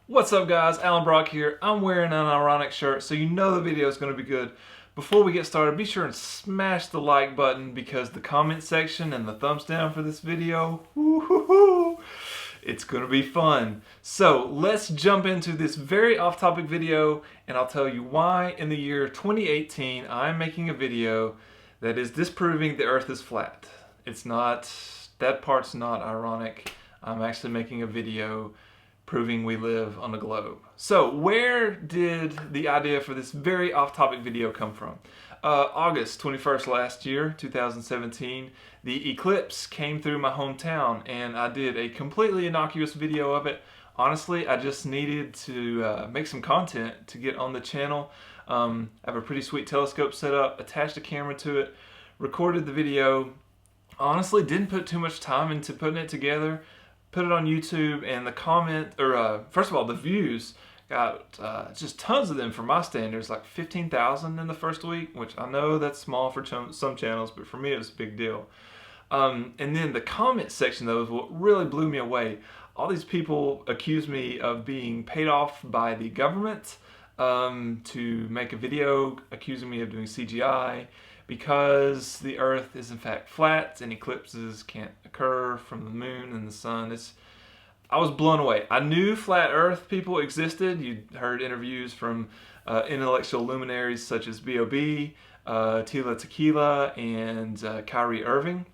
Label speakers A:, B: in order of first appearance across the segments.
A: What's up guys, Alan Brock here. I'm wearing an ironic shirt so you know the video is going to be good. Before we get started, be sure and smash the like button because the comment section and the thumbs down for this video, woo-hoo-hoo, it's going to be fun. So let's jump into this very off-topic video and I'll tell you why in the year 2018 I'm making a video that is disproving the earth is flat. It's not, that part's not ironic. I'm actually making a video proving we live on a globe. So where did the idea for this very off-topic video come from? August 21st last year, 2017, the eclipse came through my hometown and I did a completely innocuous video of it. Honestly, I just needed to make some content to get on the channel. I have a pretty sweet telescope set up, attached a camera to it, recorded the video. Honestly, didn't put too much time into putting it together. Put it on YouTube, and the first of all, the views got just tons of them for my standards, like 15,000 in the first week, which I know that's small for some channels, but for me it was a big deal. And then the comment section, though, is what really blew me away. All these people accused me of being paid off by the government to make a video, accusing me of doing CGI, because the earth is in fact flat and eclipses can't occur from the moon and the sun. I was blown away. I knew flat earth people existed. You'd heard interviews from intellectual luminaries such as B.O.B., Tila Tequila, and Kyrie Irving.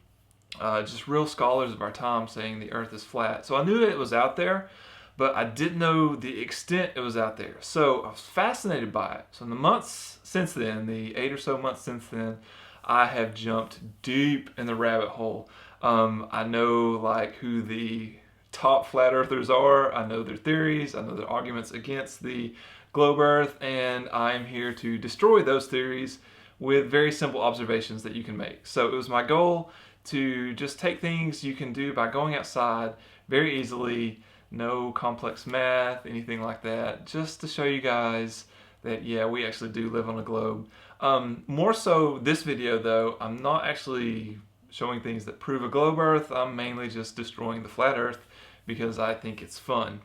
A: Just real scholars of our time saying the earth is flat. So I knew it was out there, but I didn't know the extent it was out there. So I was fascinated by it. So in the months since then, the 8 or so months since then, I have jumped deep in the rabbit hole. I know like who the top flat earthers are. I know their theories. I know their arguments against the globe earth, and I'm here to destroy those theories with very simple observations that you can make. So it was my goal to just take things you can do by going outside very easily, no complex math, anything like that, just to show you guys that yeah, we actually do live on a globe. More so this video though, I'm not actually showing things that prove a globe earth. I'm mainly just destroying the flat earth because I think it's fun.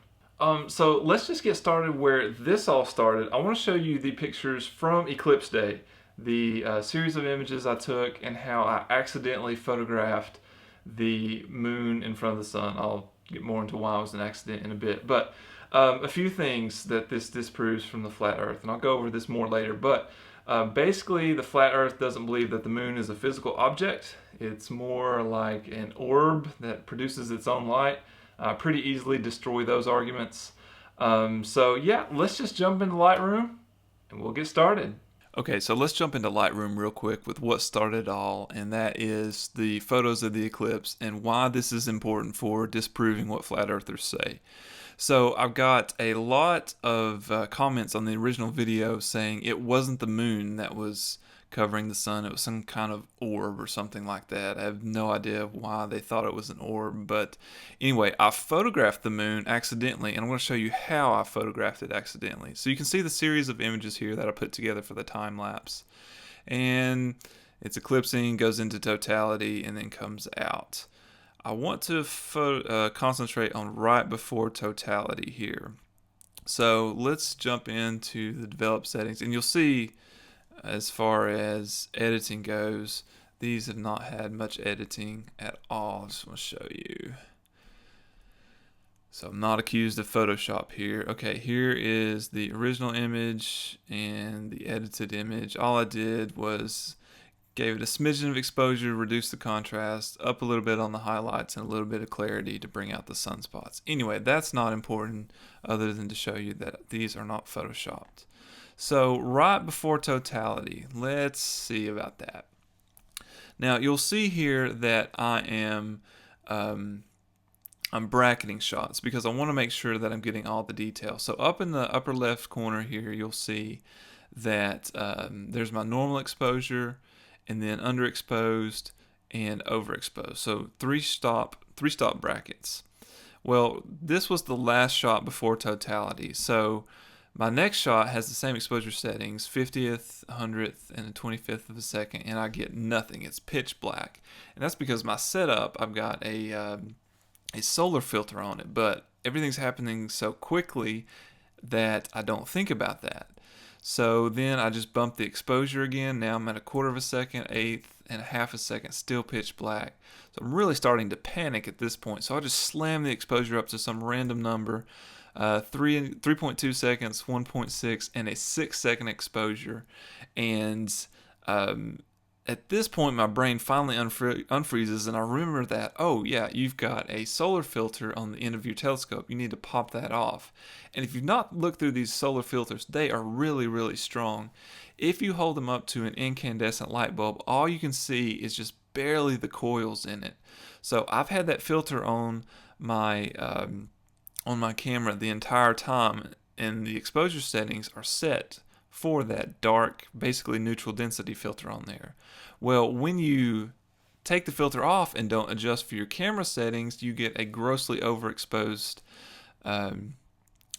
A: So let's just get started where this all started. I want to show you the pictures from Eclipse Day, the series of images I took and how I accidentally photographed the moon in front of the sun. I'll get more into why it was an accident in a bit, but a few things that this disproves from the flat earth, and I'll go over this more later. But basically the flat earth doesn't believe that the moon is a physical object. It's more like an orb that produces its own light. Pretty easily destroy those arguments. So yeah, let's just jump into Lightroom and we'll get started. Okay, so let's jump into Lightroom real quick with what started it all, and that is the photos of the eclipse and why this is important for disproving what flat earthers say. So I've got a lot of comments on the original video saying it wasn't the moon that was covering the sun, it was some kind of orb or something like that. I have no idea why they thought it was an orb, but anyway, I photographed the moon accidentally, and I'm going to show you how I photographed it accidentally. So you can see the series of images here that I put together for the time lapse, and it's eclipsing, goes into totality, and then comes out. I want to concentrate on right before totality here. So let's jump into the develop settings, and you'll see as far as editing goes, these have not had much editing at all. I just want to show you. So I'm not accused of Photoshop here. Okay, here is the original image and the edited image. All I did was gave it a smidgen of exposure, reduced the contrast, up a little bit on the highlights, and a little bit of clarity to bring out the sunspots. Anyway, that's not important other than to show you that these are not Photoshopped. So right before totality, let's see about that. Now you'll see here that I am I'm bracketing shots because I want to make sure that I'm getting all the detail. So up in the upper left corner here, you'll see that there's my normal exposure, and then underexposed and overexposed. So three stop brackets. Well, this was the last shot before totality. So my next shot has the same exposure settings, 50th, 100th, and a 25th of a second, and I get nothing. It's pitch black. And that's because my setup, I've got a a solar filter on it, but everything's happening so quickly that I don't think about that. So then I just bump the exposure again. Now I'm at 1/4 of a second, 1/8, and 1/2 a second, still pitch black. So I'm really starting to panic at this point. So I just slam the exposure up to some random number, 3.2 seconds, 1.6, and a 6-second exposure. And at this point, my brain finally unfreezes, and I remember that, oh yeah, you've got a solar filter on the end of your telescope. You need to pop that off. And if you've not looked through these solar filters, they are really, really strong. If you hold them up to an incandescent light bulb, all you can see is just barely the coils in it. So I've had that filter on my camera the entire time, and the exposure settings are set for that dark, basically neutral density filter on there. Well, when you take the filter off and don't adjust for your camera settings, you get a grossly overexposed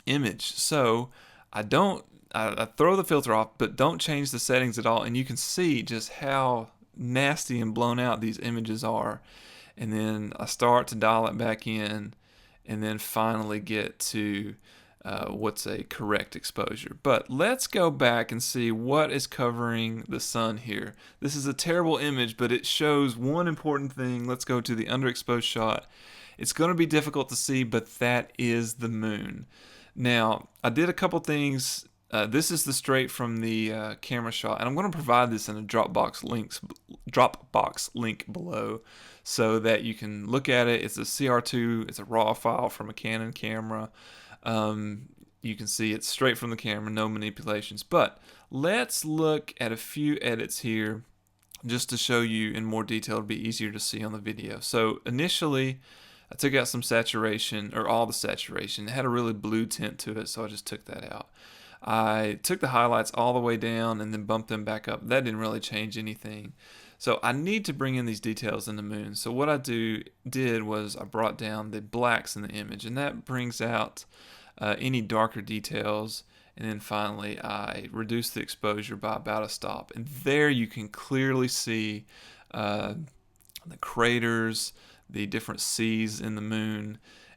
A: image. So I throw the filter off, but don't change the settings at all, and you can see just how nasty and blown out these images are. And then I start to dial it back in, and then finally get to what's a correct exposure. But let's go back and see what is covering the sun here. This is a terrible image, but it shows one important thing. Let's go to the underexposed shot. It's going to be difficult to see, but that is the moon. Now, I did a couple things. This is the straight from the camera shot, and I'm going to provide this in a Dropbox link below so that you can look at it. It's a CR2. It's a RAW file from a Canon camera. You can see it's straight from the camera, no manipulations. But let's look at a few edits here just to show you in more detail. It'll be easier to see on the video. So initially, I took out some saturation, or all the saturation. It had a really blue tint to it, so I just took that out. I took the highlights all the way down and then bumped them back up. That didn't really change anything. So I need to bring in these details in the moon. So what I did was I brought down the blacks in the image, and that brings out any darker details. And then finally I reduced the exposure by about a stop. And there you can clearly see the craters, the different seas in the moon.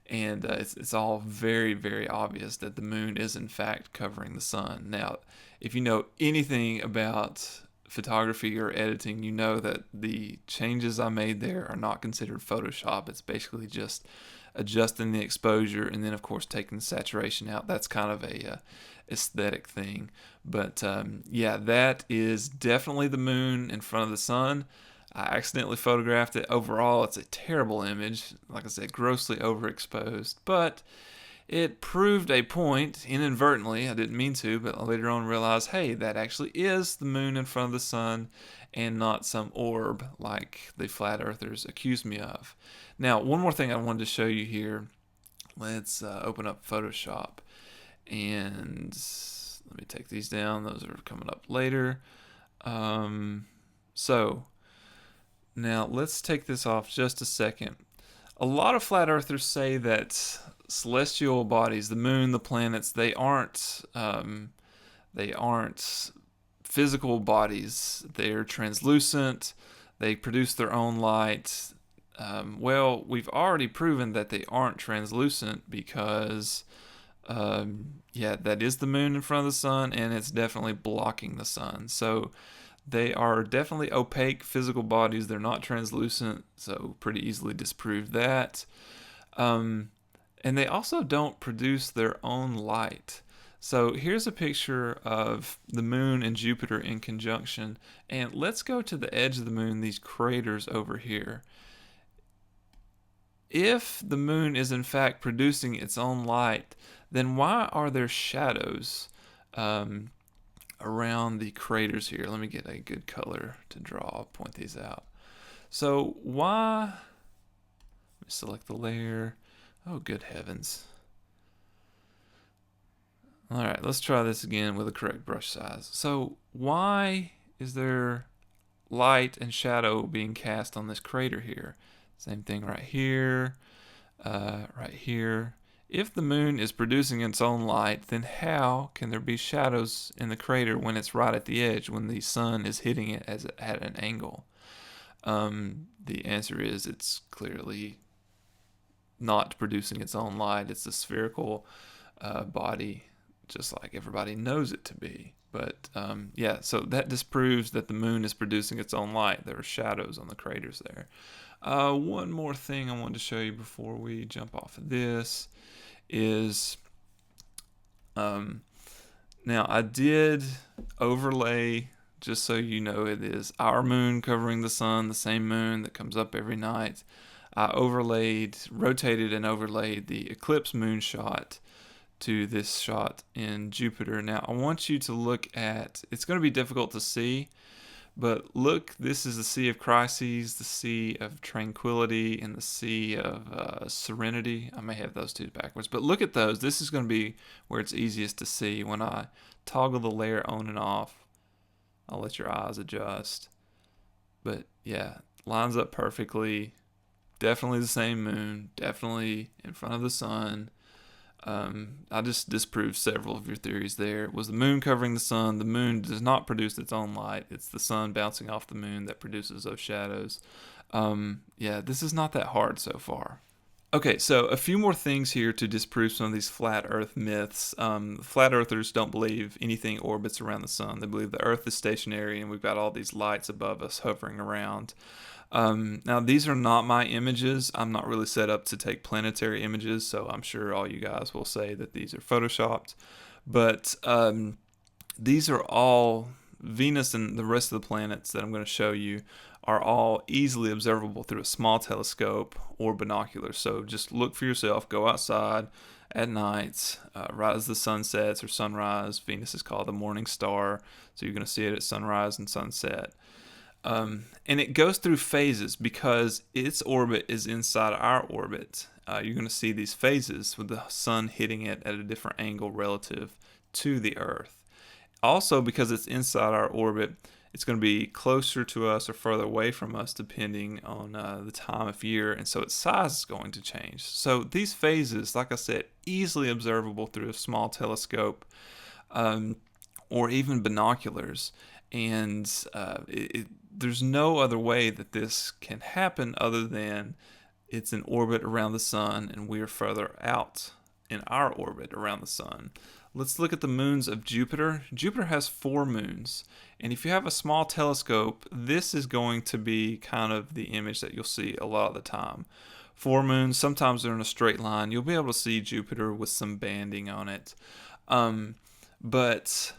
A: And it's all very, very obvious that the moon is in fact covering the sun. Now, if you know anything about photography or editing, you know that the changes I made there are not considered Photoshop. It's basically just adjusting the exposure and then of course taking the saturation out. That's kind of a aesthetic thing. But yeah, that is definitely the moon in front of the sun. I accidentally photographed it. Overall, it's a terrible image. Like I said, grossly overexposed. But it proved a point inadvertently. I didn't mean to, but I later on realized, hey, that actually is the moon in front of the sun and not some orb like the flat earthers accused me of. Now, one more thing I wanted to show you here. Let's open up Photoshop. And let me take these down. Those are coming up later. So now let's take this off just a second. A lot of flat earthers say that celestial bodies, the moon, the planets, they aren't physical bodies. They're translucent. They produce their own light. Well, we've already proven that they aren't translucent because yeah, that is the moon in front of the sun, and it's definitely blocking the sun. So they are definitely opaque physical bodies. They're not translucent, so pretty easily disproved that. And they also don't produce their own light. So here's a picture of the moon and Jupiter in conjunction. And let's go to the edge of the moon, these craters over here. If the moon is in fact producing its own light, then why are there shadows around the craters here? Let me get a good color to draw. I'll point these out. So why, let me select the layer. Oh, good heavens. All right, let's try this again with the correct brush size. So why is there light and shadow being cast on this crater here? Same thing right here, right here. If the moon is producing its own light, then how can there be shadows in the crater when it's right at the edge, when the sun is hitting it at an angle? The answer is it's clearly not producing its own light. It's a spherical body, just like everybody knows it to be. But yeah, so that disproves that the moon is producing its own light. There are shadows on the craters there. One more thing I wanted to show you before we jump off of this is, now I did overlay, just so you know, it is our moon covering the sun, the same moon that comes up every night. I rotated and overlaid the eclipse moon shot to this shot in Jupiter. Now I want you to look at, it's going to be difficult to see, but look, this is the Sea of Crises, the Sea of Tranquility, and the Sea of Serenity. I may have those two backwards, but look at those. This is going to be where it's easiest to see. When I toggle the layer on and off, I'll let your eyes adjust. But yeah, lines up perfectly. Definitely the same moon, definitely in front of the sun. I just disproved several of your theories there. It was the moon covering the sun. The moon does not produce its own light. It's the sun bouncing off the moon that produces those shadows. Yeah, this is not that hard so far. Okay, so a few more things here to disprove some of these flat Earth myths. Flat Earthers don't believe anything orbits around the sun. They believe the Earth is stationary and we've got all these lights above us hovering around. Now, these are not my images. I'm not really set up to take planetary images, so I'm sure all you guys will say that these are photoshopped. But these are all, Venus and the rest of the planets that I'm going to show you are all easily observable through a small telescope or binoculars. So just look for yourself, go outside at night, right as the sun sets or sunrise. Venus is called the morning star, so you're going to see it at sunrise and sunset. And it goes through phases because its orbit is inside our orbit. You're going to see these phases with the sun hitting it at a different angle relative to the Earth. Also, because it's inside our orbit, it's going to be closer to us or further away from us depending on the time of year, and so its size is going to change. So these phases, like I said, easily observable through a small telescope or even binoculars. And there's no other way that this can happen other than it's in orbit around the sun and we're further out in our orbit around the sun. Let's look at the moons of Jupiter. Jupiter has 4 moons, and if you have a small telescope, this is going to be kind of the image that you'll see a lot of the time. 4 moons, sometimes they're in a straight line. You'll be able to see Jupiter with some banding on it. But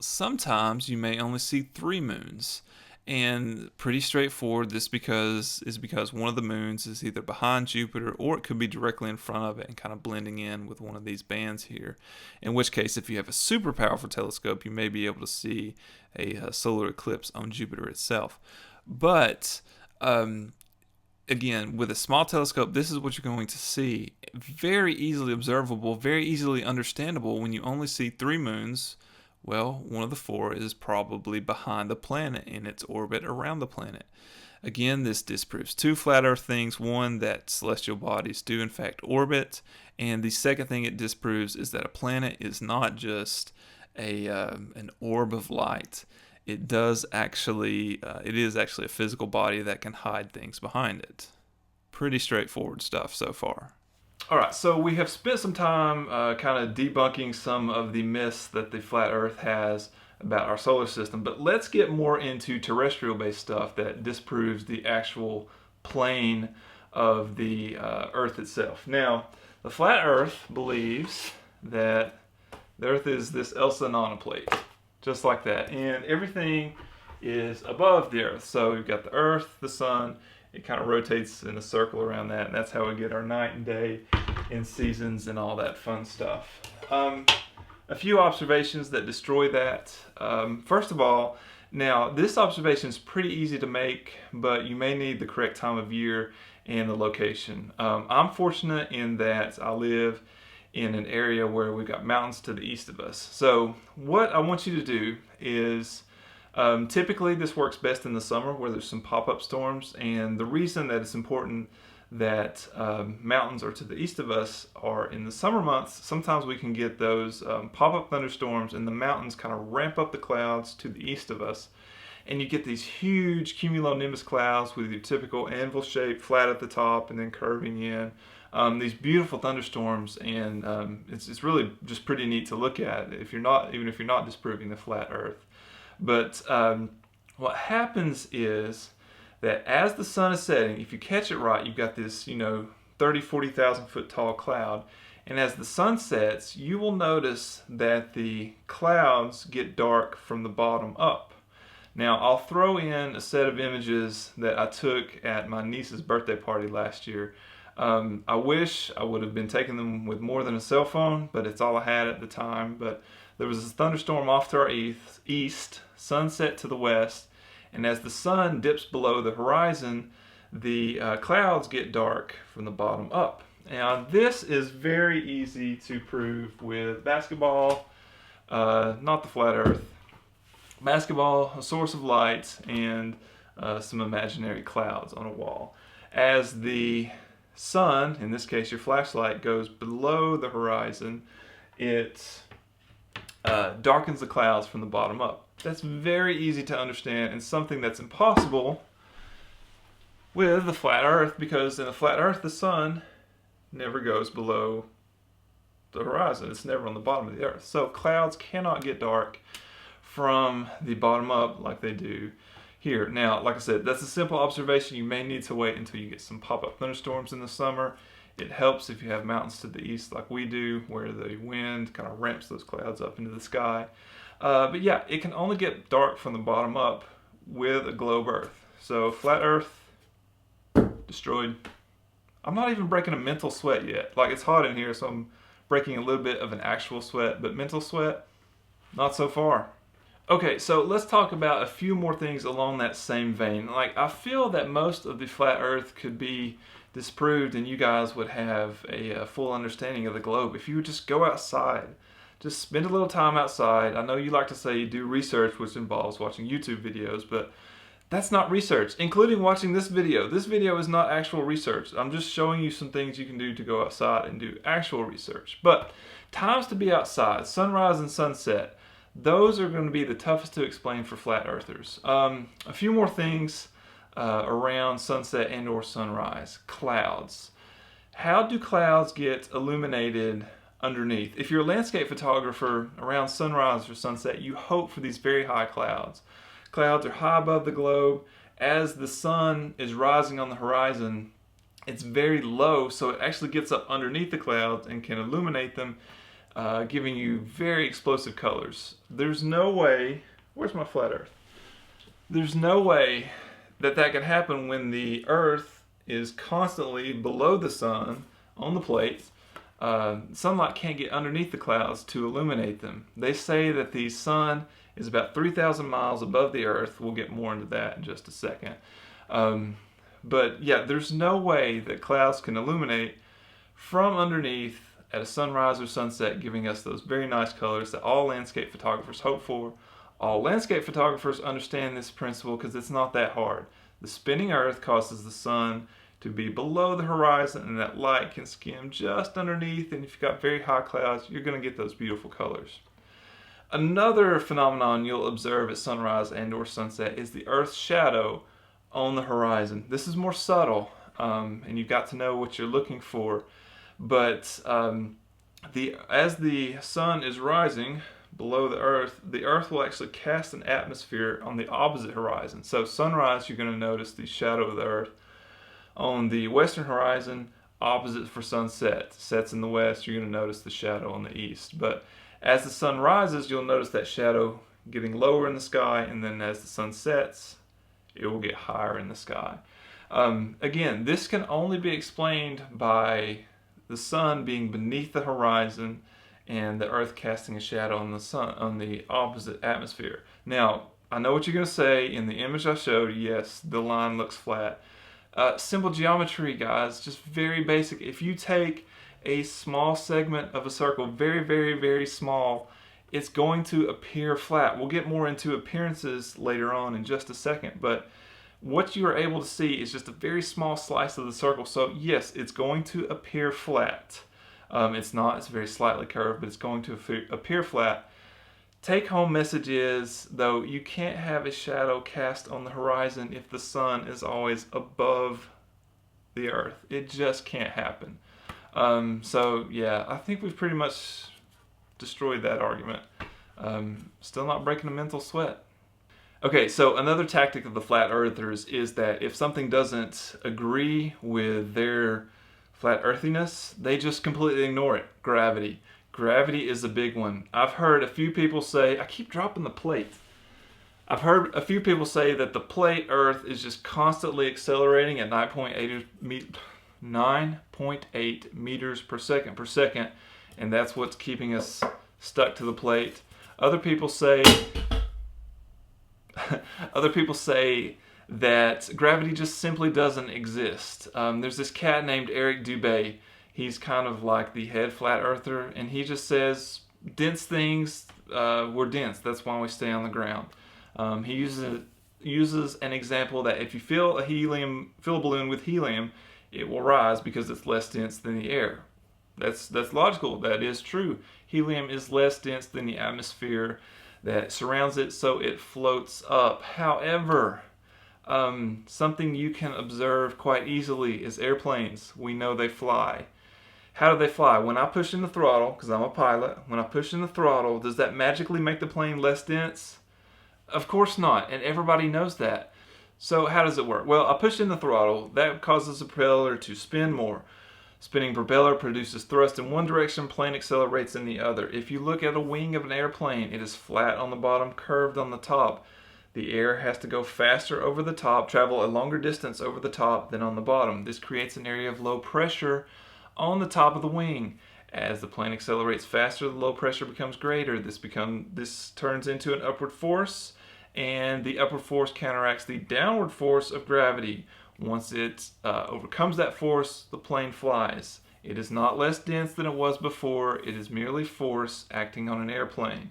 A: sometimes you may only see 3 moons, and pretty straightforward. This is because one of the moons is either behind Jupiter or it could be directly in front of it and kind of blending in with one of these bands here. In which case, if you have a super powerful telescope, you may be able to see a solar eclipse on Jupiter itself. But again, with a small telescope, this is what you're going to see. Very easily observable, very easily understandable. When you only see 3 moons, well, one of the 4 is probably behind the planet in its orbit around the planet. Again, this disproves 2 flat Earth things. One, that celestial bodies do in fact orbit, and the second thing it disproves is that a planet is not just an orb of light. It is actually a physical body that can hide things behind it. Pretty straightforward stuff so far. Alright, so we have spent some time kind of debunking some of the myths that the flat Earth has about our solar system, but let's get more into terrestrial-based stuff that disproves the actual plane of the Earth itself. Now, the flat Earth believes that the Earth is this Elsa nanoplate, just like that, and everything is above the Earth. So you've got the Earth, the sun, it kind of rotates in a circle around that, and that's how we get our night and day and seasons and all that fun stuff. A few observations that destroy that. First of all, now this observation is pretty easy to make, but you may need the correct time of year and the location. I'm fortunate in that I live in an area where we've got mountains to the east of us. So what I want you to do is, typically this works best in the summer where there's some pop-up storms, and the reason that it's important that mountains are to the east of us are in the summer months. Sometimes we can get those pop-up thunderstorms and the mountains kind of ramp up the clouds to the east of us, and you get these huge cumulonimbus clouds with your typical anvil shape, flat at the top and then curving in. These beautiful thunderstorms, and it's really just pretty neat to look at even if you're not disproving the flat Earth. But what happens is that as the sun is setting, if you catch it right, you've got this 30,000-40,000 foot tall cloud, and as the sun sets, you will notice that the clouds get dark from the bottom up. Now, I'll throw in a set of images that I took at my niece's birthday party last year. I wish I would have been taking them with more than a cell phone, but it's all I had at the time. But there was a thunderstorm off to our east, sunset to the west, and as the sun dips below the horizon, the clouds get dark from the bottom up. Now, this is very easy to prove with basketball, not the flat Earth. Basketball, a source of light, and some imaginary clouds on a wall. As the sun, in this case your flashlight, goes below the horizon, it darkens the clouds from the bottom up. That's very easy to understand and something that's impossible with the flat Earth, because in the flat Earth the sun never goes below the horizon. It's never on the bottom of the Earth. So clouds cannot get dark from the bottom up like they do here. Now, like I said, that's a simple observation. You may need to wait until you get some pop-up thunderstorms in the summer. It helps if you have mountains to the east like we do, where the wind kind of ramps those clouds up into the sky. But yeah, it can only get dark from the bottom up with a globe Earth. So flat Earth, destroyed. I'm not even breaking a mental sweat yet. Like, it's hot in here, so I'm breaking a little bit of an actual sweat, but mental sweat, not so far. Okay, so let's talk about a few more things along that same vein. Like, I feel that most of the flat Earth could be disproved and you guys would have a full understanding of the globe if you would just go outside. Just spend a little time outside. I know you like to say you do research, which involves watching YouTube videos, but that's not research, including watching this video. This video is not actual research. I'm just showing you some things you can do to go outside and do actual research. But times to be outside, sunrise and sunset, those are going to be the toughest to explain for flat earthers. A few more things around sunset and or sunrise. Clouds. How do clouds get illuminated underneath? If you're a landscape photographer, around sunrise or sunset, you hope for these very high clouds. Clouds are high above the globe. As the sun is rising on the horizon, it's very low, so it actually gets up underneath the clouds and can illuminate them, giving you very explosive colors. There's no way, where's my flat earth? There's no way that that can happen when the earth is constantly below the sun on the plates. Sunlight can't get underneath the clouds to illuminate them. They say that the sun is about 3,000 miles above the earth. We'll get more into that in just a second. But yeah, there's no way that clouds can illuminate from underneath at a sunrise or sunset, giving us those very nice colors that all landscape photographers hope for. All landscape photographers understand this principle because it's not that hard. The spinning earth causes the sun to be below the horizon, and that light can skim just underneath, and if you've got very high clouds, you're going to get those beautiful colors. Another phenomenon you'll observe at sunrise and or sunset is the earth's shadow on the horizon. This is more subtle, and you've got to know what you're looking for. But as the sun is rising below the earth will actually cast an atmosphere on the opposite horizon. So sunrise, you're going to notice the shadow of the earth. On the western horizon, opposite for sunset. Sets in the west, you're going to notice the shadow on the east. But as the sun rises, you'll notice that shadow getting lower in the sky, and then as the sun sets, it will get higher in the sky. Again, this can only be explained by the sun being beneath the horizon and the earth casting a shadow on the sun, on the opposite atmosphere. Now, I know what you're going to say. In the image I showed, yes, the line looks flat. Simple geometry, guys, just very basic. If you take a small segment of a circle, very, very, very small, it's going to appear flat. We'll get more into appearances later on in just a second, but what you are able to see is just a very small slice of the circle. So yes, it's going to appear flat. It's very slightly curved, but it's going to appear flat. Take-home message is, though, you can't have a shadow cast on the horizon if the sun is always above the Earth. It just can't happen. So yeah, I think we've pretty much destroyed that argument. Still not breaking a mental sweat. Okay, so another tactic of the flat earthers is that if something doesn't agree with their flat earthiness, they just completely ignore it. Gravity. Gravity is a big one. I've heard a few people say, I keep dropping the plate. I've heard a few people say that the plate Earth is just constantly accelerating at 9.8 meters per second, and that's what's keeping us stuck to the plate. Other people say that gravity just simply doesn't exist. There's this cat named Eric Dubé. He's kind of like the head flat earther, and he just says dense things we're dense. That's why we stay on the ground. He uses an example that if you fill a balloon with helium, it will rise because it's less dense than the air. That's logical. That is true. Helium is less dense than the atmosphere that surrounds it, so it floats up. However, something you can observe quite easily is airplanes. We know they fly. How do they fly? When I push in the throttle, because I'm a pilot, when I push in the throttle, does that magically make the plane less dense? Of course not, and everybody knows that. So how does it work? Well, I push in the throttle. That causes the propeller to spin more. Spinning propeller produces thrust in one direction, plane accelerates in the other. If you look at a wing of an airplane, it is flat on the bottom, curved on the top. The air has to go faster over the top, travel a longer distance over the top than on the bottom. This creates an area of low pressure on the top of the wing. As the plane accelerates faster, the low pressure becomes greater. This turns into an upward force, and the upward force counteracts the downward force of gravity. Once it overcomes that force, the plane flies. It is not less dense than it was before. It is merely force acting on an airplane.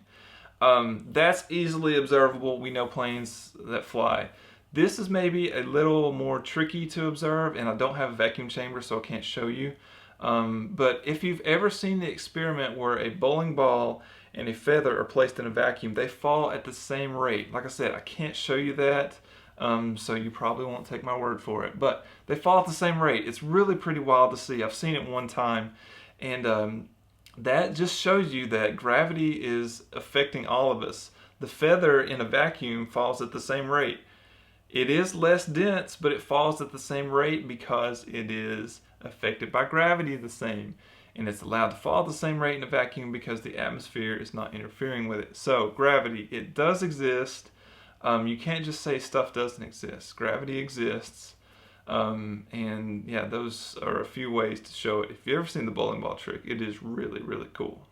A: That's easily observable. We know planes that fly. This is maybe a little more tricky to observe, and I don't have a vacuum chamber, so I can't show you. But if you've ever seen the experiment where a bowling ball and a feather are placed in a vacuum, they fall at the same rate. Like I said, I can't show you that, so you probably won't take my word for it. But they fall at the same rate. It's really pretty wild to see. I've seen it one time, and that just shows you that gravity is affecting all of us. The feather in a vacuum falls at the same rate. It is less dense, but it falls at the same rate because it is affected by gravity the same. And it's allowed to fall at the same rate in a vacuum because the atmosphere is not interfering with it. So gravity, it does exist. You can't just say stuff doesn't exist. Gravity exists. And yeah, those are a few ways to show it. If you've ever seen the bowling ball trick, it is really, really cool.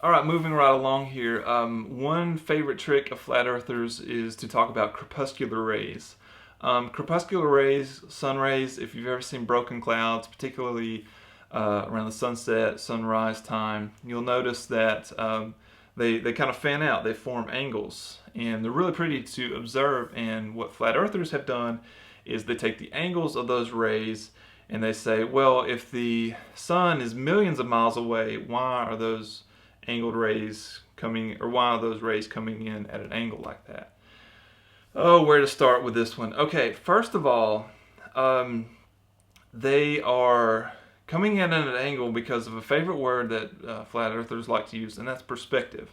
A: All right, moving right along here. One favorite trick of flat earthers is to talk about crepuscular rays. Crepuscular rays, sun rays, if you've ever seen broken clouds, particularly around the sunset, sunrise time, you'll notice that they kind of fan out. They form angles, and they're really pretty to observe. And what flat earthers have done is they take the angles of those rays and they say, well, if the sun is millions of miles away, why are those angled rays coming, or why are those rays coming in at an angle like that? Oh, where to start with this one? Okay, first of all, they are coming in at an angle because of a favorite word that flat earthers like to use, and that's perspective.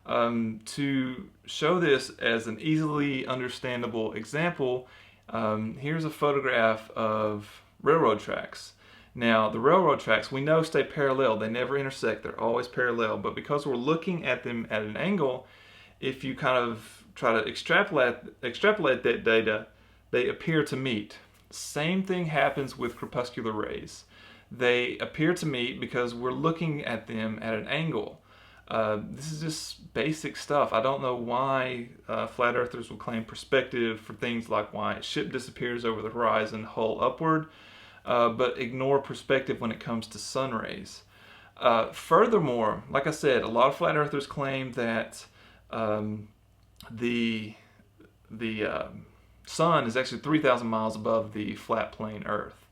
A: To show this as an easily understandable example, here's a photograph of railroad tracks. Now, the railroad tracks, we know, stay parallel. They never intersect. They're always parallel. But because we're looking at them at an angle, if you kind of try to extrapolate that data, they appear to meet. Same thing happens with crepuscular rays. They appear to meet because we're looking at them at an angle. This is just basic stuff. I don't know why flat earthers will claim perspective for things like why a ship disappears over the horizon hull upward, but ignore perspective when it comes to sun rays. Furthermore, like I said, a lot of flat earthers claim that the sun is actually 3,000 miles above the flat plane Earth.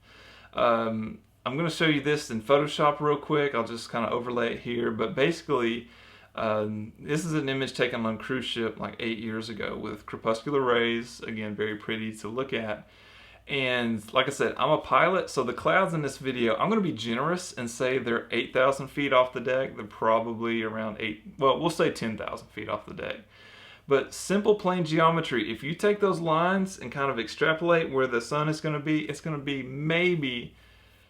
A: I'm going to show you this in Photoshop real quick. I'll just kind of overlay it here, but basically This is an image taken on a cruise ship like 8 years ago with crepuscular rays. Again, very pretty to look at. And like I said, I'm a pilot, so the clouds in this video, I'm going to be generous and say they're 8,000 feet off the deck. They're probably around we'll say 10,000 feet off the deck. But simple plane geometry, if you take those lines and kind of extrapolate where the sun is going to be, it's going to be maybe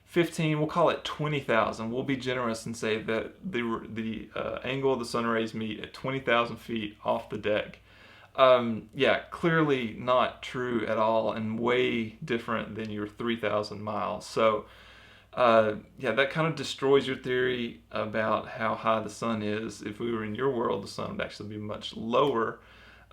A: 15, we'll call it 20,000. We'll be generous and say that the angle of the sun rays meet at 20,000 feet off the deck. Yeah, clearly not true at all and way different than your 3,000 miles. So, yeah, that kind of destroys your theory about how high the sun is. If we were in your world, the sun would actually be much lower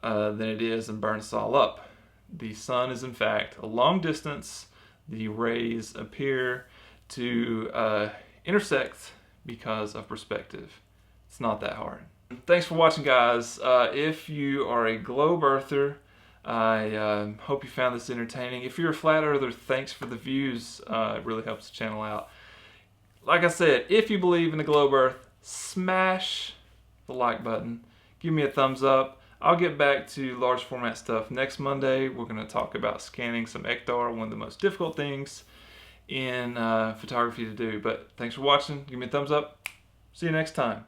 A: than it is and burn us all up. The sun is, in fact, a long distance. The rays appear to intersect because of perspective. It's not that hard. Thanks for watching, guys. If you are a globe earther, I hope you found this entertaining. If you're a flat earther, thanks for the views. It really helps the channel out. Like I said, if you believe in the globe earth, smash the like button. Give me a thumbs up. I'll get back to large format stuff next Monday. We're going to talk about scanning some ectar, one of the most difficult things in photography to do. But thanks for watching. Give me a thumbs up. See you next time.